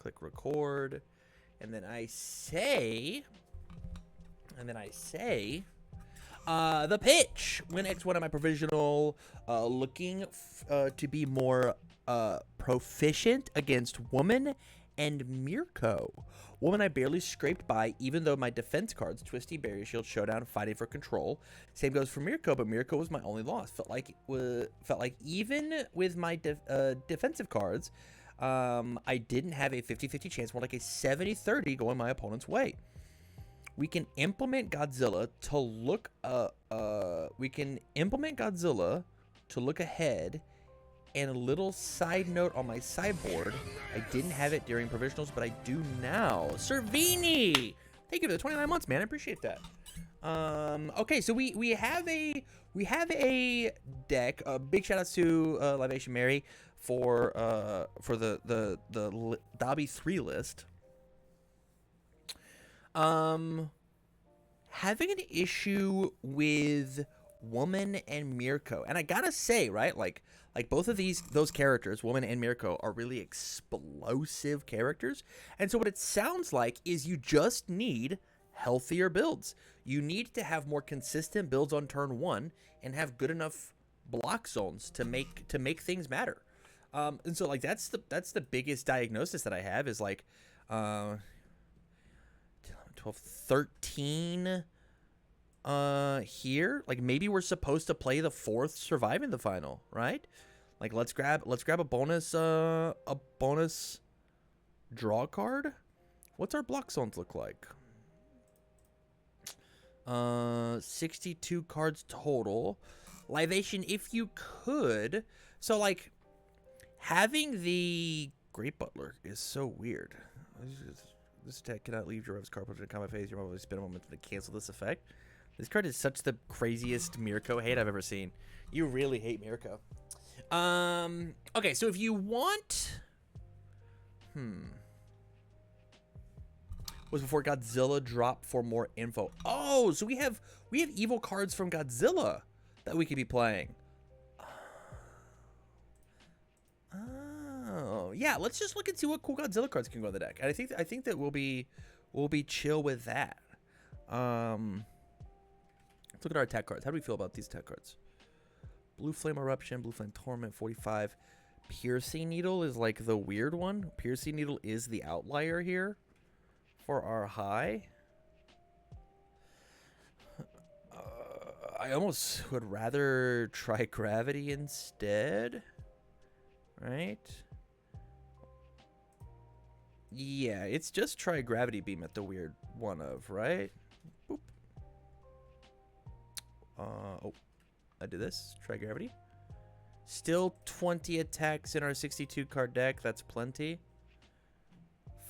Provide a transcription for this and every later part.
click record, and then I say, the pitch. When it's one of my provisional, looking to be more proficient against Woman and Mirko. Woman I barely scraped by, even though my defense cards, Twisty, Barrier Shield, Showdown, Fighting for Control. Same goes for Mirko, but Mirko was my only loss. Felt like even with my defensive cards, I didn't have a 50-50 chance, more like a 70-30 going my opponent's way. We can implement Godzilla to look ahead. And a little side note on my sideboard, I didn't have it during provisionals, but I do now. Servini, thank you for the 29 months, man. I appreciate that. Okay, so we have a deck. Big shout outs to Libation Mary for the Dabi 3 list. Having an issue with Woman and Mirko, and I gotta say, right, like both of those characters, Woman and Mirko, are really explosive characters. And so what it sounds like is you just need healthier builds. You need to have more consistent builds on turn 1 and have good enough block zones to make things matter. And so like that's the biggest diagnosis that I have is like 12, 13 here. Like maybe we're supposed to play the 4th surviving the final, right? Like let's grab a bonus draw card. What's our block zones look like? 62 cards total. Libation, if you could. So like having the Great Butler is so weird. This attack cannot leave your card put in combat phase. You're probably spend a moment to cancel this effect. This card is such the craziest Mirko hate I've ever seen. You really hate Mirko. Okay, so if you want... Was before Godzilla dropped for more info. Oh, so we have evil cards from Godzilla that we could be playing. Oh, yeah, let's just look and see what cool Godzilla cards can go in the deck. And I think that we'll be chill with that. Let's look at our attack cards. How do we feel about these attack cards? Blue Flame Eruption, Blue Flame Torment, 45. Piercing Needle is like the weird one. Piercing Needle is the outlier here for our high. I almost would rather try Gravity instead. Right? Yeah, it's just try Gravity Beam at the weird one of, right? Boop. Oh, I did this. Try Gravity. Still 20 attacks in our 62 card deck. That's plenty.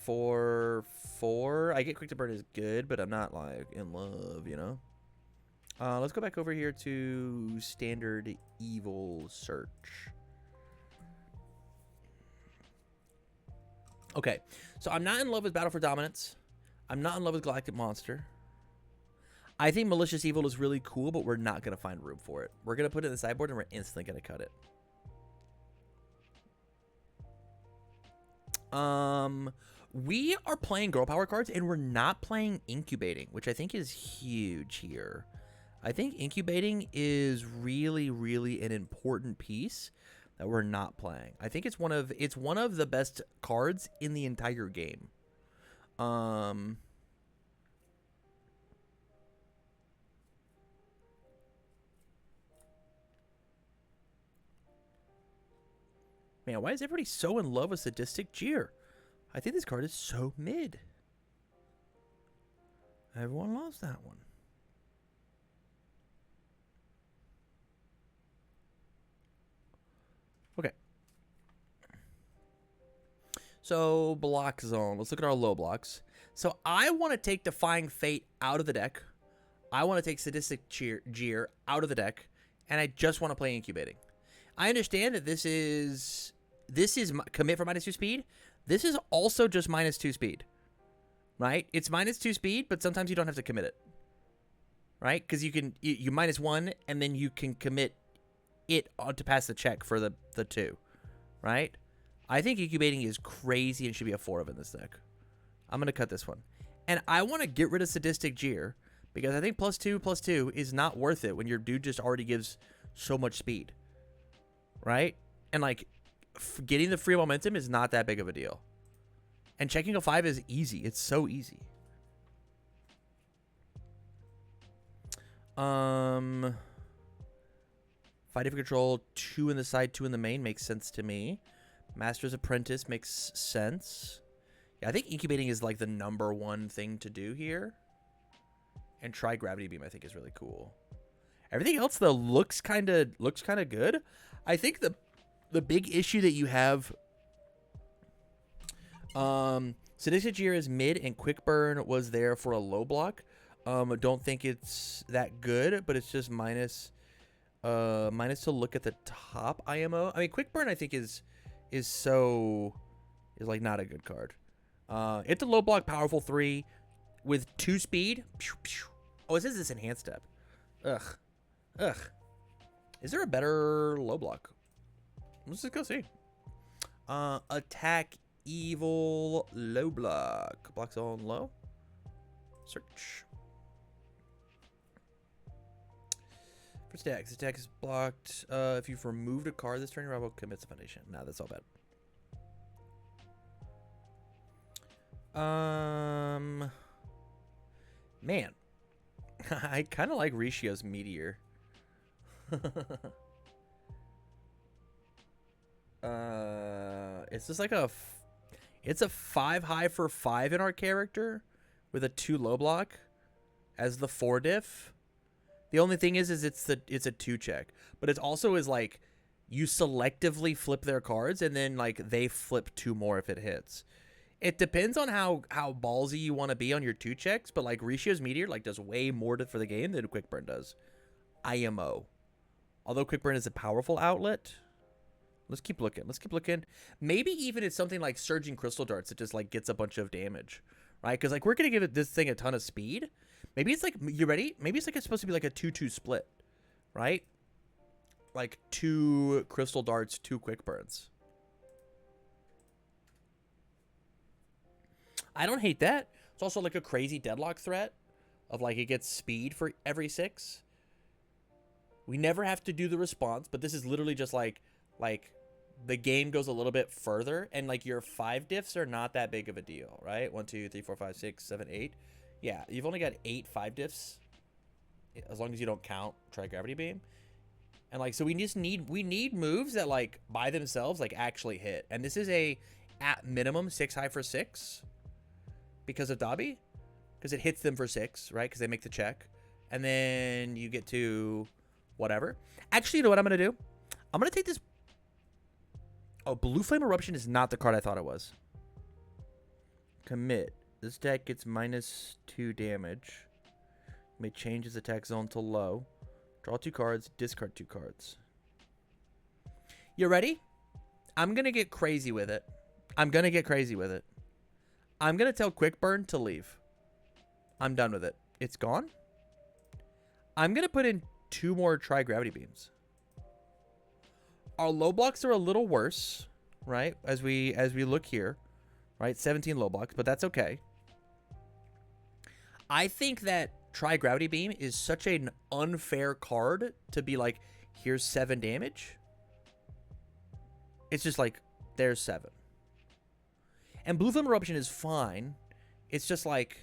For 4. I get Quick to Burn is good, but I'm not like in love, you know? Let's go back over here to Standard Evil Search. Okay, so I'm not in love with Battle for Dominance. I'm not in love with Galactic Monster. I think Malicious Evil is really cool, but we're not going to find room for it. We're going to put it in the sideboard, and we're instantly going to cut it. We are playing Girl Power cards, and we're not playing Incubating, which I think is huge here. I think Incubating is really, really an important piece that we're not playing. I think it's one of the best cards in the entire game. Man, why is everybody so in love with Sadistic Jeer? I think this card is so mid. Everyone loves that one. Okay. So, block zone. Let's look at our low blocks. So, I want to take Defying Fate out of the deck. I want to take Sadistic Jeer out of the deck. And I just want to play Incubating. I understand that this is commit for -2 speed. This is also just -2 speed, right? It's -2 speed, but sometimes you don't have to commit it, right? Because you -1 and then you can commit it to pass the check for the 2, right? I think incubating is crazy and should be a 4 of in this deck. I'm going to cut this one. And I want to get rid of Sadistic Jeer because I think +2/+2 is not worth it when your dude just already gives so much speed. Right? And like getting the free momentum is not that big of a deal. And checking a 5 is easy. It's so easy. 5 different control, 2 in the side, 2 in the main makes sense to me. Master's Apprentice makes sense. Yeah, I think incubating is like the #1 thing to do here. And try Gravity Beam, I think, is really cool. Everything else though looks kind of good. I think the big issue that you have, Sadistic Jeer is mid and Quick Burn was there for a low block. Don't think it's that good, but it's just minus to look at the top IMO. I mean, Quick Burn I think is like not a good card. It's a low block powerful 3 with 2 speed. Oh, it says this enhanced step. Ugh. Is there a better low block? Let's just go see. Attack evil low block. Blocks on low. Search. For stacks, attack is blocked. If you've removed a card this turn, your rival commits a foundation. Nah, that's all bad. Man, I kind of like Rishio's Meteor. It's just like it's a 5 high for 5 in our character with a 2 low block as the 4 diff. The only thing is it's a 2 check, but it also is like you selectively flip their cards and then like they flip 2 more if it hits. It depends on how ballsy you want to be on your 2 checks, but like Rishio's Meteor like does way more for the game than Quick Burn does. IMO. Although Quick Burn is a powerful outlet. Let's keep looking. Maybe even it's something like Surging Crystal Darts that just like gets a bunch of damage, right? Because like we're gonna give this thing a ton of speed. Maybe it's like, you ready? Maybe it's like it's supposed to be like a 2-2 split, right? Like 2 Crystal Darts, 2 Quick Burns. I don't hate that. It's also like a crazy deadlock threat of like it gets speed for every 6. We never have to do the response, but this is literally just like the game goes a little bit further and like your 5 diffs are not that big of a deal, right? 1, 2, 3, 4, 5, 6, 7, 8. Yeah, you've only got 8 5 diffs as long as you don't count Try Gravity Beam. And like, so we need moves that like by themselves like actually hit. And this is a at minimum 6 high for 6 because of Dabi, because it hits them for 6, right? Because they make the check, and then you get to whatever. Actually, you know what I'm gonna do? I'm gonna take this. Oh, Blue Flame Eruption is not the card I thought it was. Commit. This deck gets -2 damage. May change its attack zone to low. Draw 2 cards, discard 2 cards. You ready? I'm gonna get crazy with it. I'm gonna tell Quick Burn to leave. I'm done with it. It's gone. I'm gonna put in 2 more Try Gravity Beams. Our low blocks are a little worse, right? As we look here, right? 17 low blocks, but that's okay. I think that Try Gravity Beam is such an unfair card to be like, here's 7 damage. It's just like, there's 7. And Blue Flame Eruption is fine. It's just like,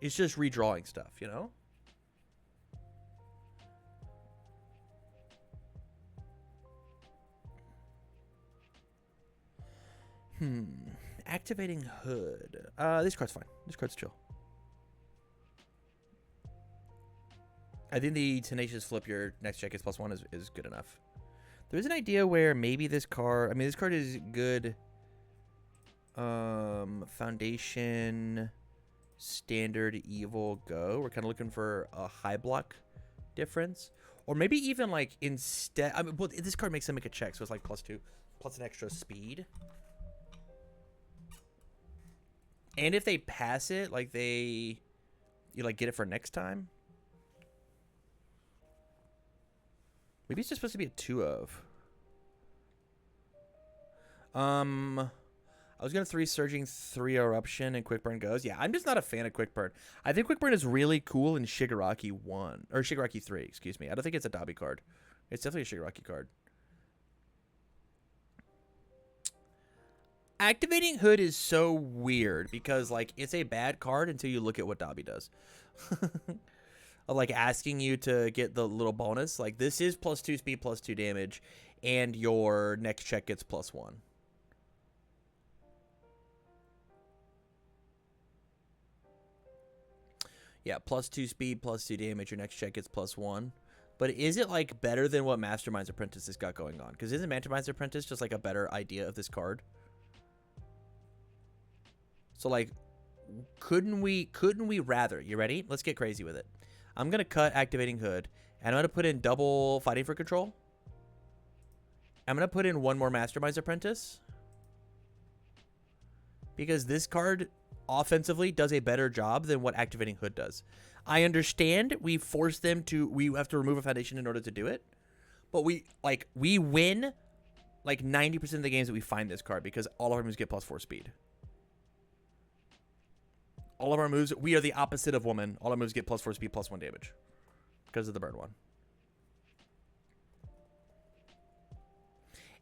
it's just redrawing stuff, you know? Activating Hood. This card's fine. This card's chill. I think the Tenacious Flip your next check is +1 is good enough. There's an idea where maybe this card... I mean, this card is good. Foundation, Standard, Evil, Go. We're kind of looking for a high block difference. Or maybe even like instead... I mean, well, this card makes them make a check, so it's like +2. Plus an extra speed. And if they pass it, like you like get it for next time. Maybe it's just supposed to be a 2 of. I was gonna 3 Surging, 3 Eruption, and Quick Burn goes. Yeah, I'm just not a fan of Quick Burn. I think Quick Burn is really cool in Shigaraki 1 or Shigaraki 3. Excuse me. I don't think it's a Dabi card. It's definitely a Shigaraki card. Activating Hood is so weird because like it's a bad card until you look at what Dabi does. Of like asking you to get the little bonus. Like this is +2 speed, +2 damage, and your next check gets +1. Yeah, +2 speed, +2 damage. Your next check gets +1. But is it like better than what Mastermind's Apprentice has got going on? Because isn't Mastermind's Apprentice just like a better idea of this card? So like, couldn't we rather? You ready? Let's get crazy with it. I'm gonna cut Activating Hood, and I'm gonna put in double Fighting for Control. I'm gonna put in 1 more Mastermind's Apprentice because this card offensively does a better job than what Activating Hood does. I understand we force them to, we have to remove a foundation in order to do it, but we win like 90% of the games that we find this card because all of our moves get +4 speed. All of our moves, we are the opposite of woman. All our moves get +4 speed, +1 damage because of the burn one.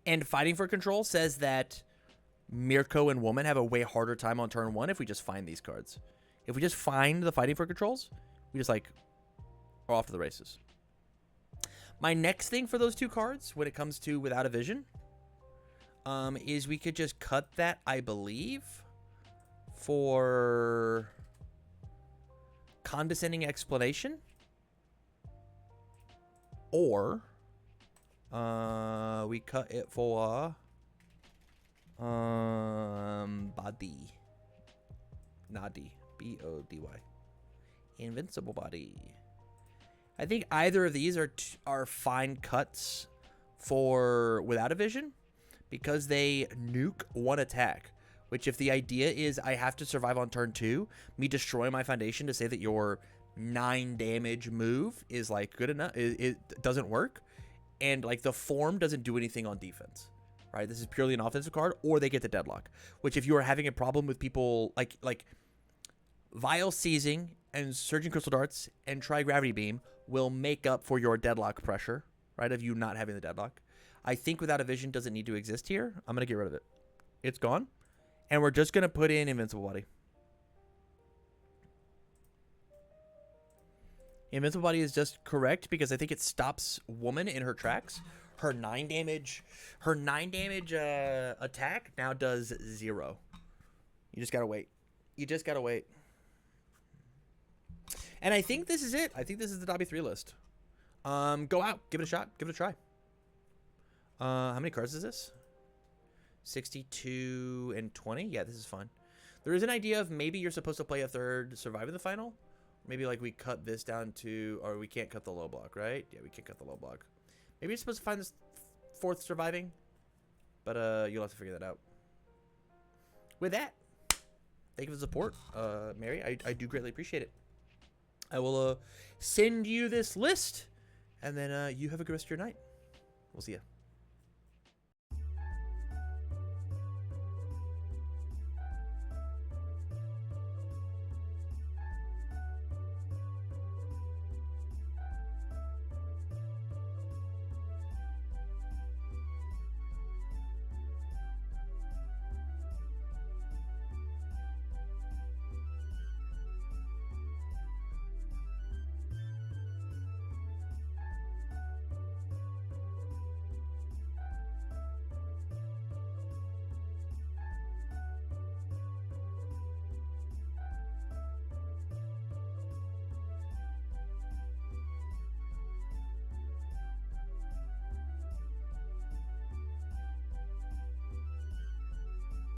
And Fighting for Control says that Mirko and Woman have a way harder time on turn 1 if we just find these cards. If we just find the Fighting for Controls, we just like are off to the races. My next thing for those 2 cards when it comes to Without a Vision is we could just cut that, I believe, for Condescending Explanation, or we cut it for Body, Nadi, B-O-D-Y, Invincible Body. I think either of these are fine cuts for Without a Vision because they nuke 1 attack. Which, if the idea is I have to survive on turn 2, me destroy my foundation to say that your 9 damage move is like good enough, it doesn't work, and like the form doesn't do anything on defense, right? This is purely an offensive card, or they get the deadlock. Which, if you are having a problem with people like Vile Seizing and Surging Crystal Darts and Try Gravity Beam will make up for your deadlock pressure, right? Of you not having the deadlock. I think Without a Vision doesn't need to exist here. I'm gonna get rid of it. It's gone. And we're just going to put in Invincible Body. Invincible Body is just correct because I think it stops Woman in her tracks. Her 9 damage attack now does 0. You just got to wait. You just got to wait. And I think this is it. I think this is the Dabi 3 list. Go out. Give it a shot. Give it a try. How many cards is this? 62 and 20. Yeah, this is fun. There is an idea of maybe you're supposed to play a 3rd survive in the final. Maybe like we cut this down to, or we can't cut the low block, right? Yeah, we can't cut the low block. Maybe you're supposed to find this 4th surviving, but you'll have to figure that out. With that, thank you for the support, Mary. I do greatly appreciate it. I will send you this list, and then you have a good rest of your night. We'll see ya.